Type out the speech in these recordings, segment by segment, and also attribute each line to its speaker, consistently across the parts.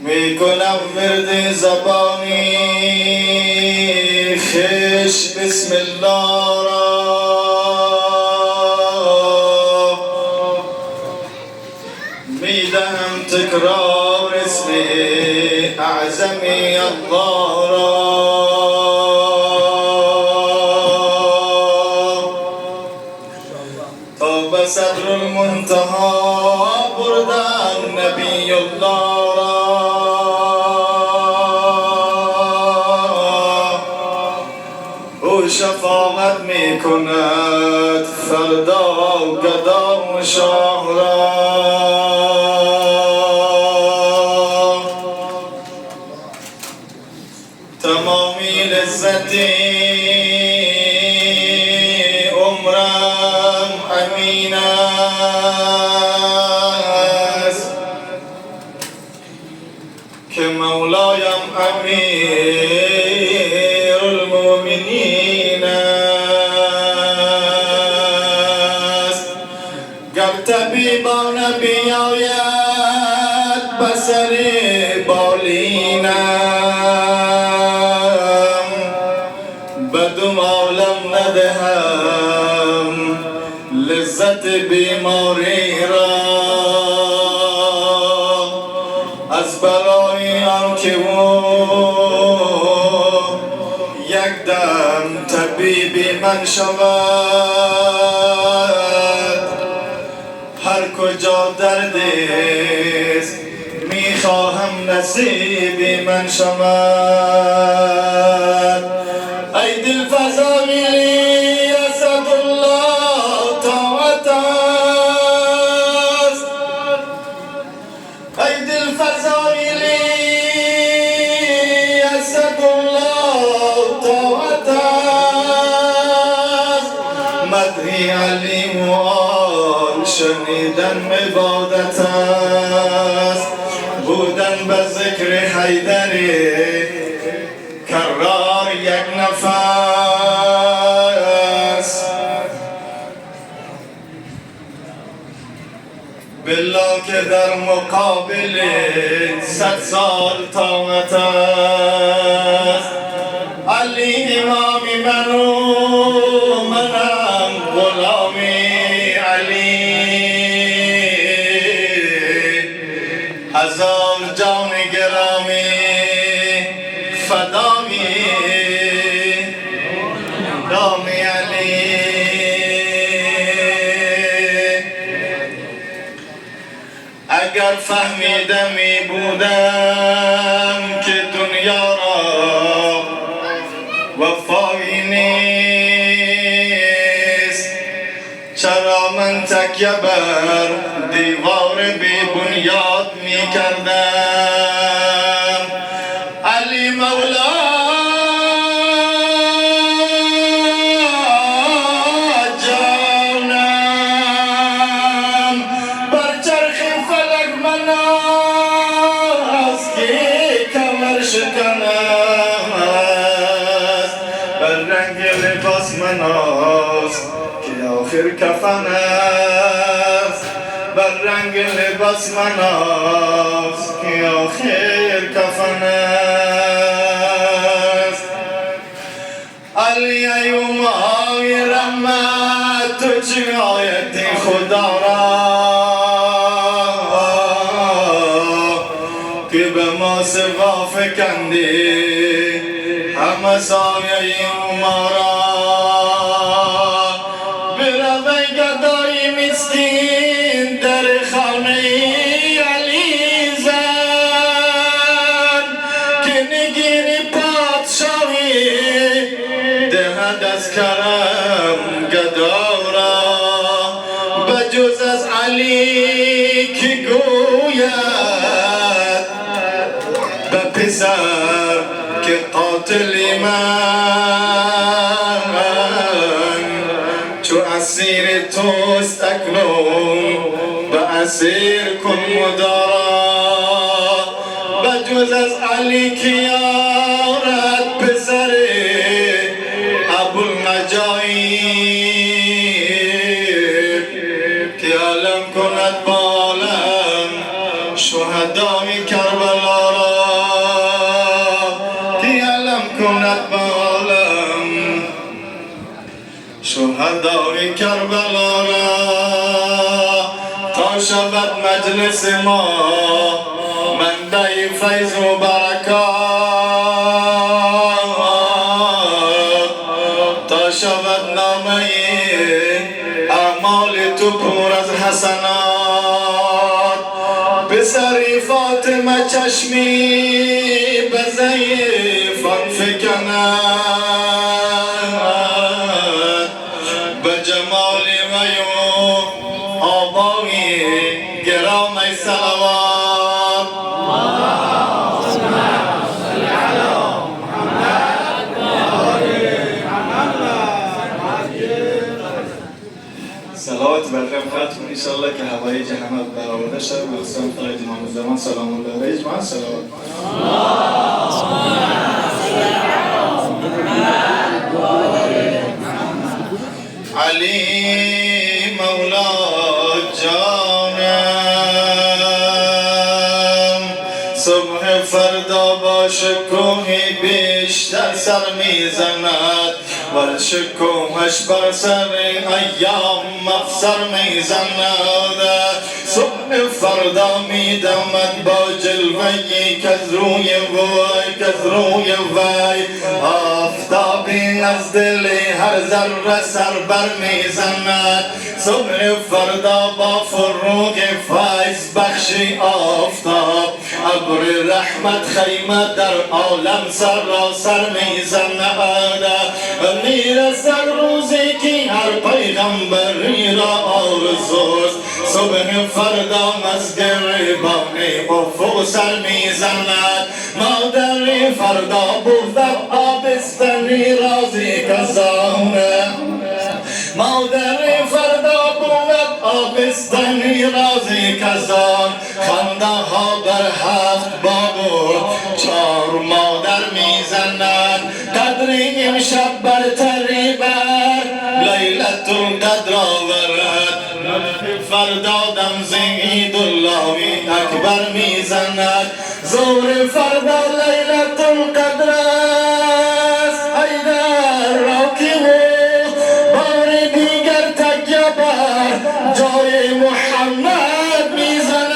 Speaker 1: میکنم ورد زبانی خش بسم الله را، میدهم تکرار اسم اعظمی الله را. تا به صدر المنتهی بردم نبی الله را. او شفاعت میکند فردا گدا و شاه را. تمامی لذتی عمرم امین است که مولایم امیر المؤمنین است. گر طبیبان بیاید بسر بالینم، بدم عالم ندهم لذت بیماری را. از برای آنکه او یک دم طبیب من شود، هر کجا درد است میخواهم نصیب من شود. ای دل فضایلی اسد الله طاعت است، ای دل فضایلی اسد الله طاعت است. مدحی علی و آل شنیدن عبادت است، بودن به ذکر حیدری کرار یک نفس. بالله که در مقابل 100 سال طاعت است. علی امامی من و منم غلامی علی. هزار جان گرامی فدایی نام علی. اگر فهمیده می بودم که دنیا را وفایی نیست، چرا من تکیه بر دیوار بی بنیاد می کردم. علی مولا جانم بر چرخ فلک من است که کمر شکن است. بر رنگ لباس من است که آخر کفن است. بر رنگ لباس من است که آخر کفن است. علی ایومای رحمت تو چه آیتی خدا را که به ما سوا فکندی همه سایه ما را. بروی گدای مسکین در خانه علی زن که نگیری پادشاهی دهد از کرم گدا را. بجز از علی که گوید به پسر که قاتلی من چو اسیر توست اکنون به اسیر کن مدارا. بجز از علی که یارد پسر ابوالنجایب که علم کند بالم شهدای کربلا را. شهدای کربلا را تا شود مجلس ما منبع فیض و برکات، تا شود نامه اعمال تو پر از حسنات. پسری فاطمه چشمی به ضعیفان فکند، به جمال وی و آبای گرامی صلوات. صلوات بر ختم انشاءالله که هوای جهنم برآورده شد. مخصوصا فرد امام زمان سلام الله علیه اجمعین. صلوات. علی مولا جانم، صبح فردا با شکوهی بیشتر سر میزند، ور شکوهش بر سر ایام مفسر میزند. صبح فردا میدمد با جلوهی که از روی وی آفتابی از دل هر ذره سر بر میزند. صبح فردا با فروغ فیض بخشی آفتاب، ابر رحمت خیمه در عالم سراسر میزند. میرسد روزی که هر پیغمبری را آرزوست، صبح فردا از گریبان افق سر میزند. مادر فردا بود آبستنی رازی کزانه، مادر فردا بود آبستنی رازی کزان. خنده ها بر هفت باب و چار مادر میزند. قدری امشب برتری بر لیلت القدر آورد، فردا دم زید اللهی اکبر میزند. ظهر فردا لیلت القدر است، حیدر راکی و بار دیگر تکیه بر جای محمد میزند.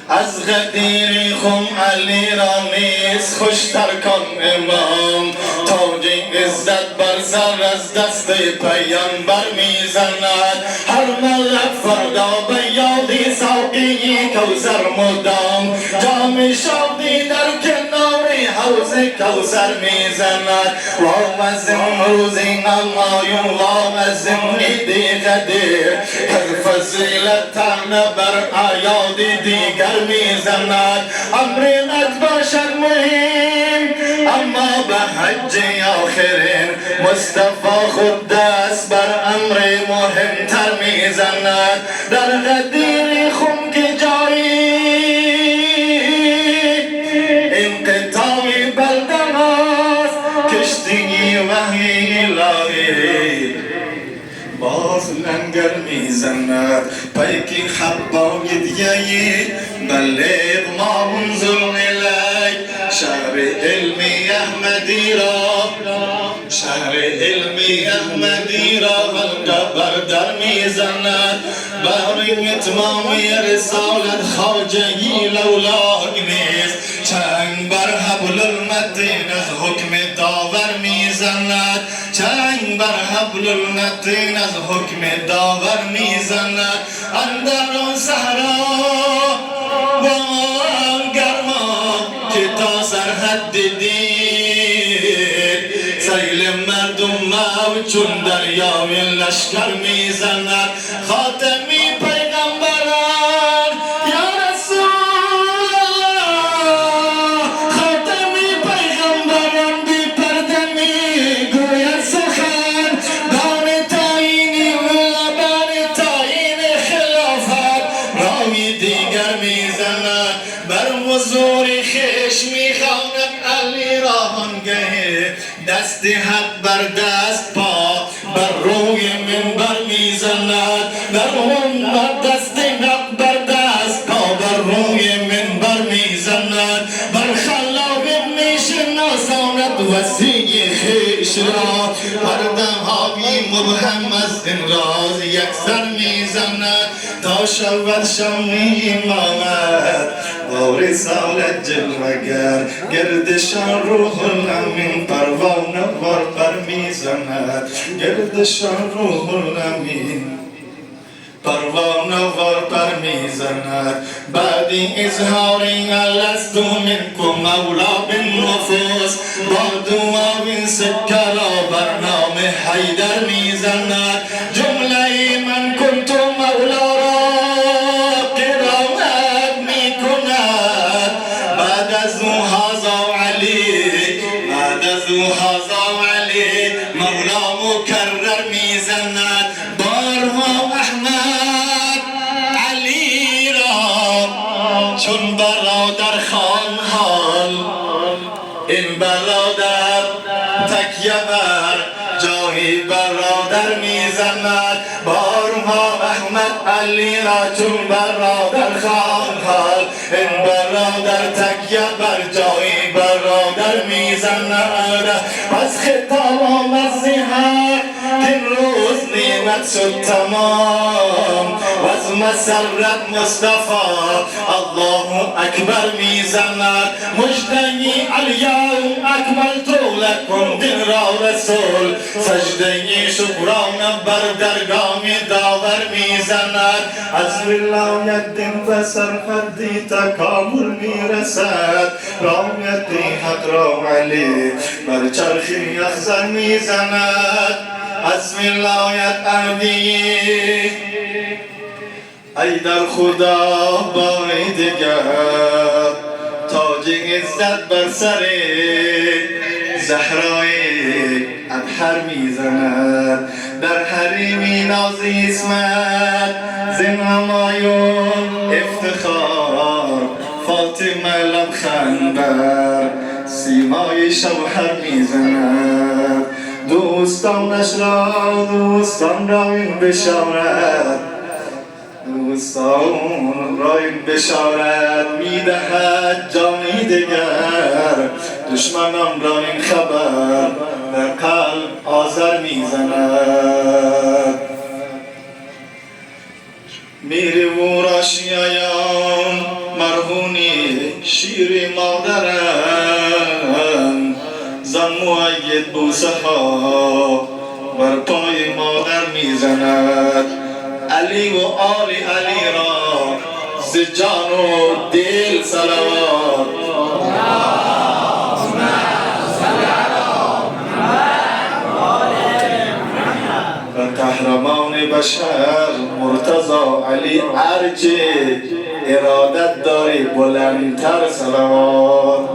Speaker 1: از غدیر خم علی را نیز خوشتر کن امام، تاج عزت بر سر از دست پیامبر میزند. هر ملک فردا به یادی ساقی کوثر مدام، جام شادی در کنار حوض کوثر میزند. وامزم روزی نمایون وامزم عیدی قدیر، از فضیلت تنه بر اعیاد دیگر میزند. امرینت باشد مهم اما به حج آخرین، مصطفی خود دست بر امر مهمتر میزند. در غدیر خم که جاری انقطاع بلدن است، کشتی وحی الهی باز لنگر میزند. پیکی حبای دیگه بلغ ما منظر الیک، شهر علمی احمدی را حلقه بر در میزند. برای اتمام رسالت خواجگی لولاه نیست، چنگ بر حبل المتین از حکم داور میزند. چنگ بر حبل المتین از حکم داور میزند. اندر آن صحرا و آن گرما که تا سرحد دید، سیل مردم موج چون دریای لشکر میزند. خاتمی پیغمبران یا رسول الله، خاتمی پیغمبران بی پرده میگوید سخن، بان تعیین لبان تعیین خلافت رامی دیگر میزند. بر حضور خویش میخواند علی را آنگهی، دست حق بر دست پا بر روی منبر میزند. در منبر دست حق بر دست پا بر روی منبر میداند وسیع خیش را هردم های مبهم از این راز یک سر میزند تا شود شمی امامت با رسالت جلوگر گردشان روح الامین پروانه وار بر میزند گردشان روح الامین پروانه وار پر میزند بعد اظهاری لست منکم مولا بالنفوس با دعا سکه را بر نام حیدر میزند جمله من کنت مولا را قرائت میکند بعد از او هذا علی بعد از او هذا علی مولا مکرر میزند بارها احمد علی را چون برادر خان حال این برادر تکیه بر جای برادر میزند بارها احمد علی را چون برادر خان حال این برادر تکیه بر جای برادر میزند از خطاب آمد زیهر این روز نعمت شد تمام و از مسرت مصطفی الله اکبر میزند مجدنی الیوم اکملت لکم دین را رسول سجده شکرانه بر درگاه داور میزند از ولایت دین و سرحدی تکامل میرسد رایت حق را علی بر چرخی اخزر میزند از ولایت اردی ای در خدا باری دیگر تاج عزت بر سر زهرای ابحر میزند در حریمی نازی اسمت زن همایون افتخار فاطمه لبخند بر سیمای شوهر میزند دوستانش را دوستان را این بشارت دوستان را این بشارت میدهد جانی دگر دشمنان را این خبر در قلب آذر میزند میری و راشیایان مرهونی شیر مادرم زن مؤید بوسه ها بر پای مادر میزند علی و آل علی را ز جان و دل صلوات و قهرمان بشر مرتضی علی ارچه ارادت داری بلندتر صلوات